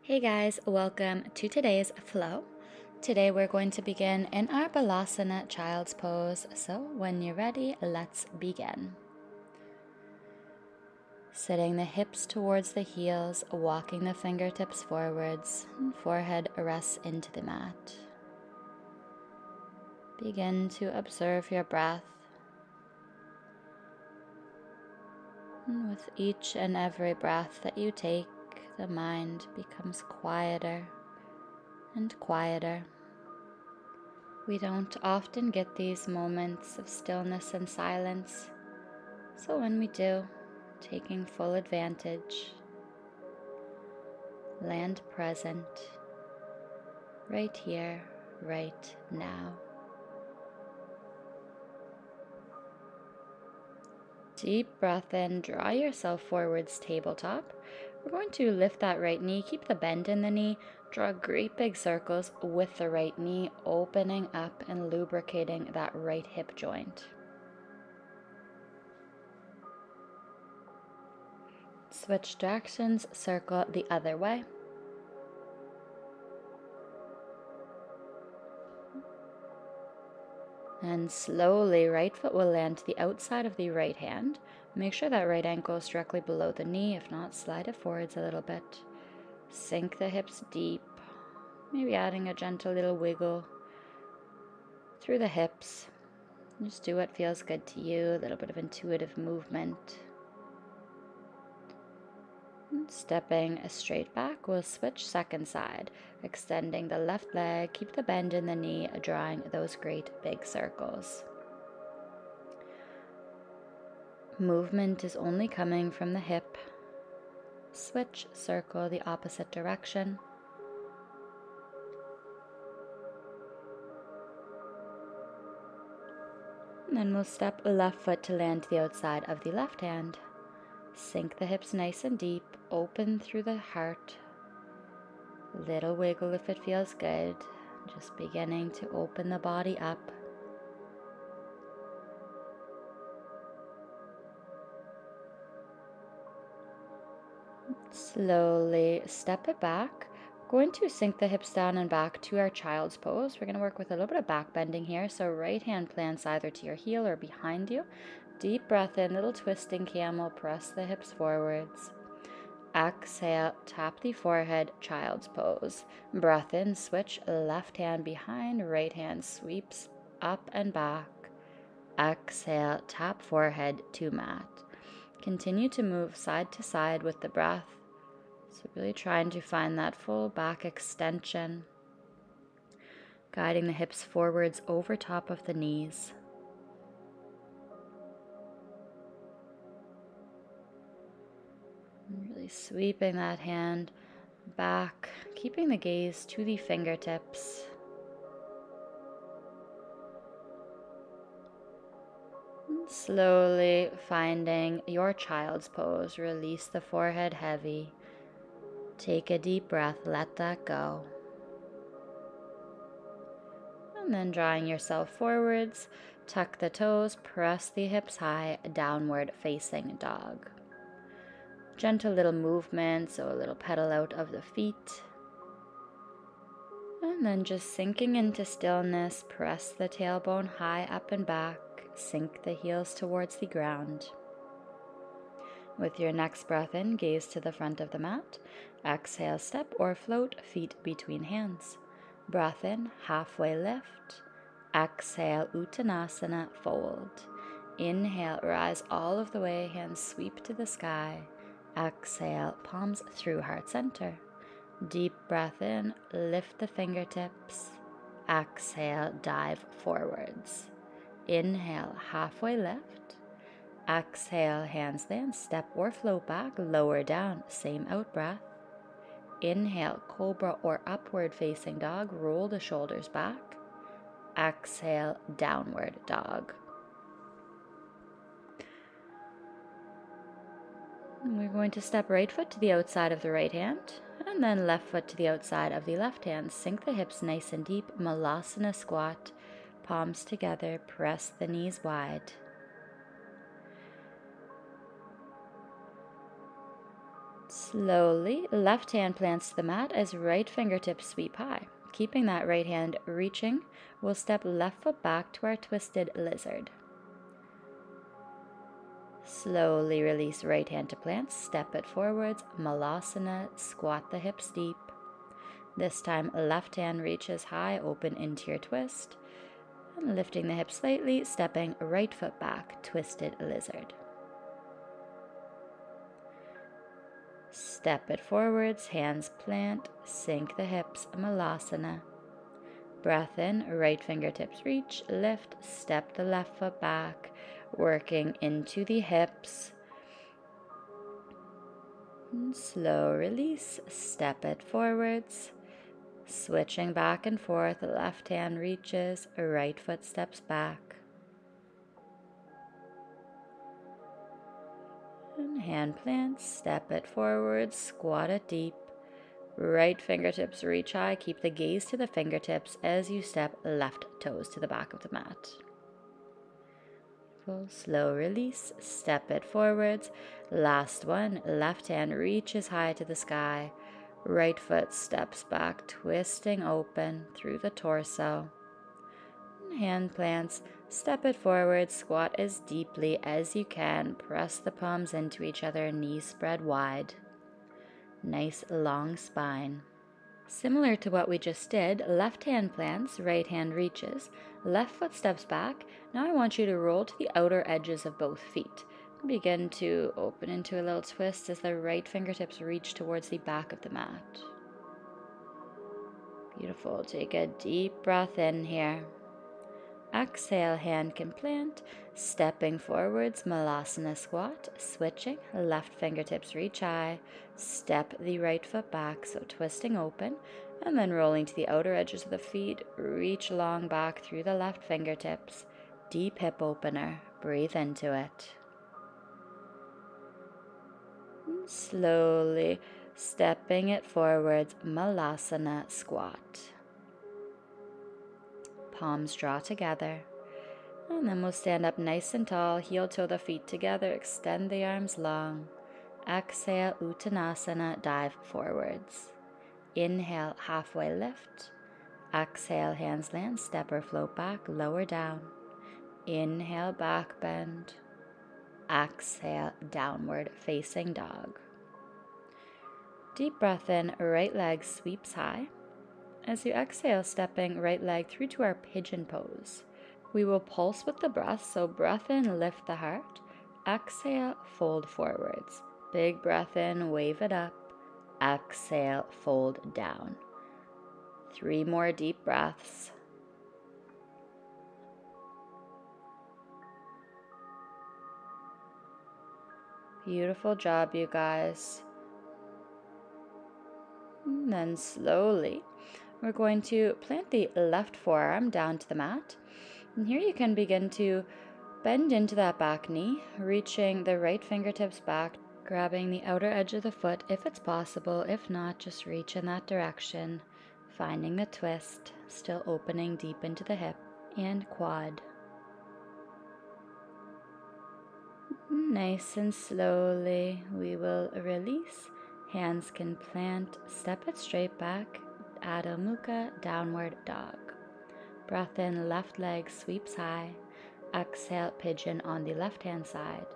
Hey guys, welcome to today's flow. Today we're going to begin in our Balasana Child's Pose. So when you're ready, let's begin. Sitting the hips towards the heels, walking the fingertips forwards, and forehead rests into the mat. Begin to observe your breath. And with each and every breath that you take, the mind becomes quieter and quieter. We don't often get these moments of stillness and silence, so when we do, taking full advantage, land present, right here, right now. Deep breath in, draw yourself forwards, tabletop. We're going to lift that right knee, keep the bend in the knee, draw great big circles with the right knee, opening up and lubricating that right hip joint. Switch directions, circle the other way. And slowly, right foot will land to the outside of the right hand. Make sure that right ankle is directly below the knee. If not, slide it forwards a little bit. Sink the hips deep. Maybe adding a gentle little wiggle through the hips. Just do what feels good to you. A little bit of intuitive movement. Stepping straight back, we'll switch second side, extending the left leg, keep the bend in the knee, drawing those great big circles. Movement is only coming from the hip. Switch, circle the opposite direction. And then we'll step left foot to land to the outside of the left hand. Sink the hips nice and deep, open through the heart. Little wiggle if it feels good. Just beginning to open the body up. Slowly step it back. We're going to sink the hips down and back to our child's pose. We're going to work with a little bit of back bending here. So right hand plants either to your heel or behind you. Deep breath in, little twisting camel, press the hips forwards. Exhale, tap the forehead, child's pose. Breath in, switch left hand behind, right hand sweeps up and back. Exhale, tap forehead to mat. Continue to move side to side with the breath. So really trying to find that full back extension. Guiding the hips forwards over top of the knees. Really sweeping that hand back, keeping the gaze to the fingertips. And slowly finding your child's pose. Release the forehead heavy. Take a deep breath, let that go. And then drawing yourself forwards, tuck the toes, press the hips high, downward facing dog. Gentle little movement, so a little pedal out of the feet. And then just sinking into stillness, press the tailbone high up and back, sink the heels towards the ground. With your next breath in, gaze to the front of the mat. Exhale, step or float, feet between hands. Breath in, halfway lift. Exhale, Uttanasana, fold. Inhale, rise all of the way, hands sweep to the sky. Exhale, palms through heart center. Deep breath in, lift the fingertips. Exhale, dive forwards. Inhale, halfway lift. Exhale, handstand, step or float back, lower down, same out breath. Inhale, cobra or upward facing dog, roll the shoulders back. Exhale, downward dog. And we're going to step right foot to the outside of the right hand, and then left foot to the outside of the left hand. Sink the hips nice and deep, Malasana squat, palms together, press the knees wide. Slowly, left hand plants to the mat as right fingertips sweep high. Keeping that right hand reaching, we'll step left foot back to our twisted lizard. Slowly release right hand to plant, step it forwards, malasana, squat the hips deep. This time, left hand reaches high, open into your twist. And lifting the hips slightly, stepping right foot back, twisted lizard. Step it forwards, hands plant, sink the hips, malasana. Breath in, right fingertips reach, lift, step the left foot back, working into the hips. And slow release, step it forwards. Switching back and forth, left hand reaches, right foot steps back. And hand plants, step it forward, squat it deep. Right fingertips reach high, keep the gaze to the fingertips as you step left toes to the back of the mat. Full slow release, step it forwards. Last one, left hand reaches high to the sky. Right foot steps back, twisting open through the torso. Hand plants, step it forward, squat as deeply as you can. Press the palms into each other, knees spread wide. Nice long spine. Similar to what we just did, left hand plants, right hand reaches. Left foot steps back. Now I want you to roll to the outer edges of both feet. Begin to open into a little twist as the right fingertips reach towards the back of the mat. Beautiful. Take a deep breath in here. Exhale, hand can plant, stepping forwards, malasana squat, switching, left fingertips reach high, step the right foot back, so twisting open, and then rolling to the outer edges of the feet, reach long back through the left fingertips, deep hip opener, breathe into it. And slowly stepping it forwards, malasana squat. Palms draw together, and then we'll stand up nice and tall, heel toe the feet together, extend the arms long. Exhale, Uttanasana, dive forwards. Inhale, halfway lift. Exhale, hands land, step or float back, lower down. Inhale, back bend. Exhale, downward facing dog. Deep breath in, right leg sweeps high. As you exhale, stepping right leg through to our pigeon pose. We will pulse with the breath, so breath in, lift the heart. Exhale, fold forwards. Big breath in, wave it up. Exhale, fold down. 3 more deep breaths. Beautiful job, you guys. And then slowly, we're going to plant the left forearm down to the mat. And here you can begin to bend into that back knee, reaching the right fingertips back, grabbing the outer edge of the foot if it's possible. If not, just reach in that direction, finding the twist, still opening deep into the hip and quad. Nice and slowly, we will release. Hands can plant, step it straight back, Adho Mukha, downward dog. Breath in, left leg sweeps high. Exhale, pigeon on the left hand side.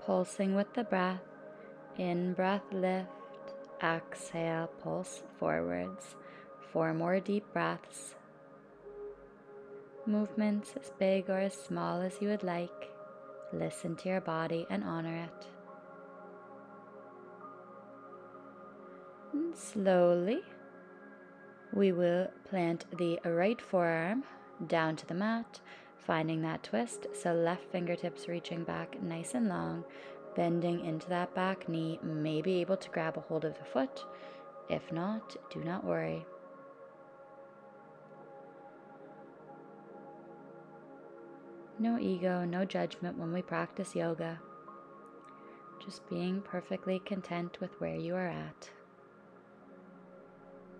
Pulsing with the breath. In breath, lift. Exhale, pulse forwards. 4 more deep breaths. Movements as big or as small as you would like. Listen to your body and honor it. And slowly, we will plant the right forearm down to the mat, finding that twist. So left fingertips reaching back nice and long, bending into that back knee, may be able to grab a hold of the foot. If not, do not worry. No ego, no judgment when we practice yoga. Just being perfectly content with where you are at.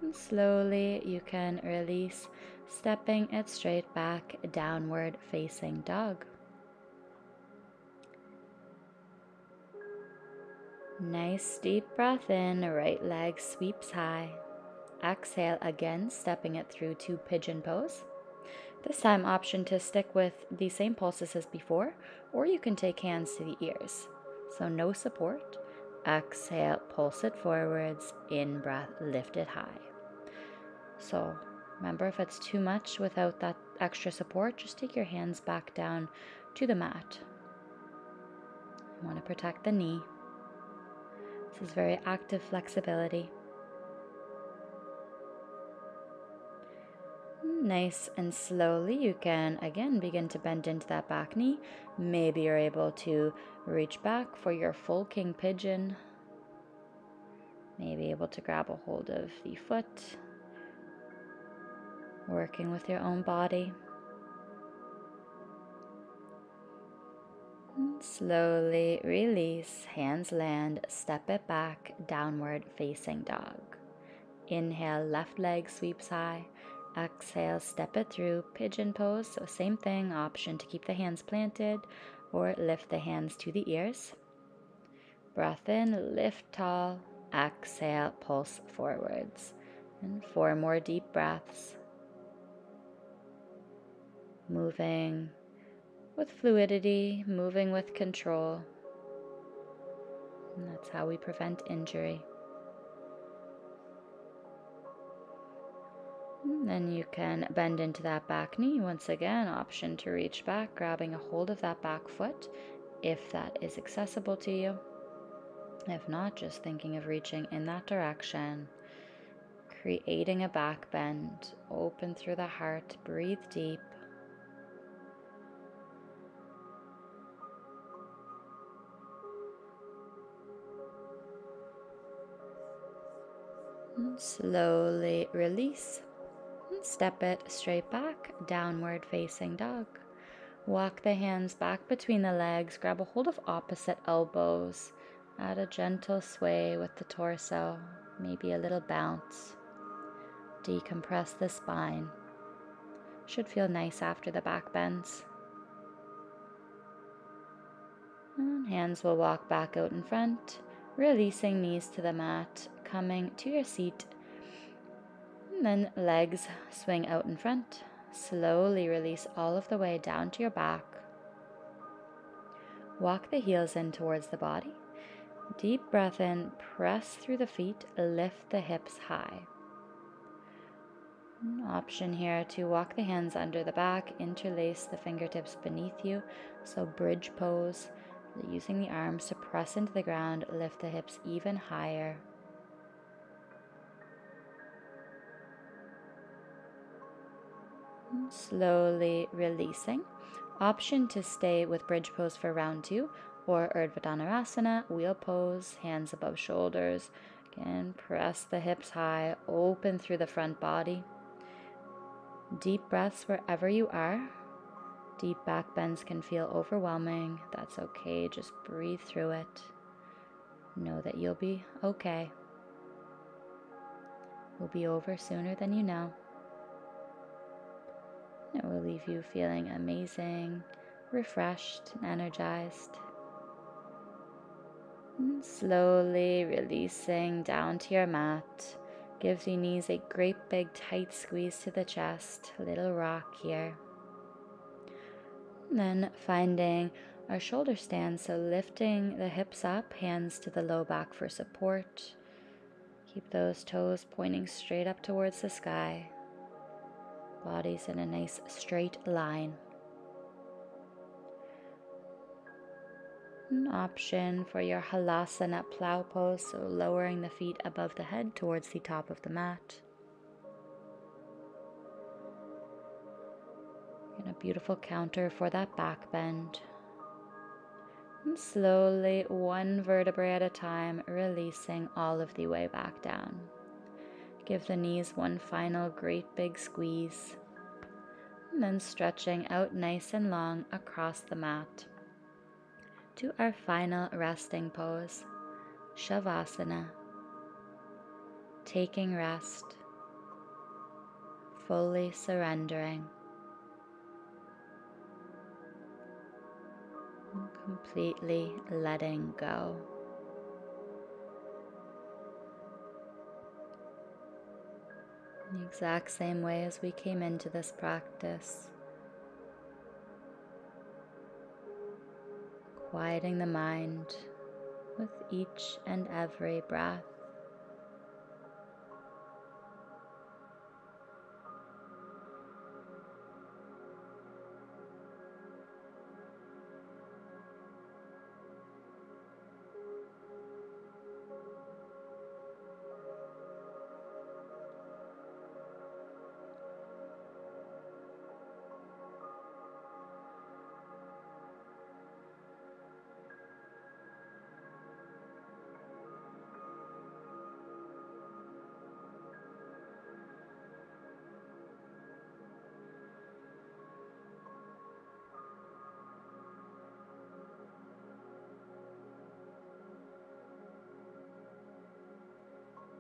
And slowly you can release, stepping it straight back, downward facing dog. Nice deep breath in, right leg sweeps high. Exhale again, stepping it through to pigeon pose. This time option to stick with the same pulses as before, or you can take hands to the ears. So no support. Exhale, pulse it forwards, in breath, lift it high. So remember, if it's too much without that extra support, just take your hands back down to the mat. You want to protect the knee. This is very active flexibility. Nice and slowly you can again begin to bend into that back knee. Maybe you're able to reach back for your full king pigeon. Maybe able to grab a hold of the foot. Working with your own body. Slowly release, hands land, step it back, downward facing dog. Inhale, left leg sweeps high. Exhale, step it through, pigeon pose. So same thing, option to keep the hands planted or lift the hands to the ears. Breath in, lift tall. Exhale, pulse forwards. And 4 more deep breaths. Moving with fluidity, moving with control. And that's how we prevent injury. And then you can bend into that back knee. Once again, option to reach back, grabbing a hold of that back foot if that is accessible to you. If not, just thinking of reaching in that direction. Creating a back bend. Open through the heart. Breathe deep. And slowly release. And step it straight back. Downward facing dog. Walk the hands back between the legs. Grab a hold of opposite elbows. Add a gentle sway with the torso. Maybe a little bounce. Decompress the spine. Should feel nice after the back bends. And hands will walk back out in front, releasing knees to the mat, coming to your seat. And then legs swing out in front. Slowly release all of the way down to your back. Walk the heels in towards the body. Deep breath in, press through the feet, lift the hips high. An option here to walk the hands under the back, interlace the fingertips beneath you, so bridge pose, using the arms to press into the ground, lift the hips even higher. And slowly releasing. Option to stay with bridge pose for round 2 or Urdhva Dhanurasana, wheel pose, hands above shoulders. Again, press the hips high, open through the front body. Deep breaths wherever you are. Deep back bends can feel overwhelming. That's okay, just breathe through it. Know that you'll be okay. We'll be over sooner than you know. It will leave you feeling amazing, refreshed, and energized. And slowly releasing down to your mat. Give the knees a great big tight squeeze to the chest. A little rock here. And then finding our shoulder stand, so lifting the hips up, hands to the low back for support. Keep those toes pointing straight up towards the sky. Body's in a nice straight line. An option for your halasana plow pose, so lowering the feet above the head towards the top of the mat. And a beautiful counter for that back bend. And slowly, one vertebrae at a time, releasing all of the way back down. Give the knees one final great big squeeze. And then stretching out nice and long across the mat. To our final resting pose, Shavasana. Taking rest, fully surrendering, completely letting go. the exact same way as we came into this practice, quieting the mind with each and every breath.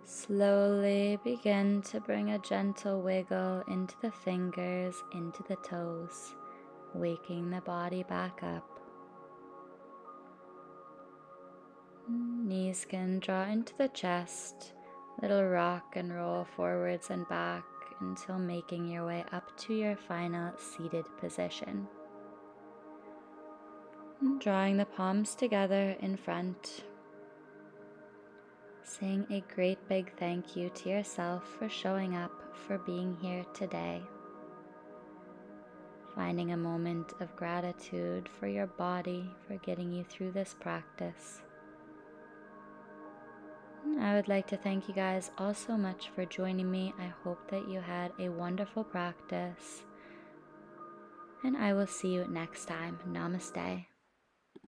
Slowly begin to bring a gentle wiggle into the fingers, into the toes, waking the body back up. Knees can draw into the chest, little rock and roll forwards and back until making your way up to your final seated position. Drawing the palms together in front. Saying a great big thank you to yourself for showing up, for being here today. Finding a moment of gratitude for your body for getting you through this practice. I would like to thank you guys all so much for joining me. I hope that you had a wonderful practice, and I will see you next time. Namaste.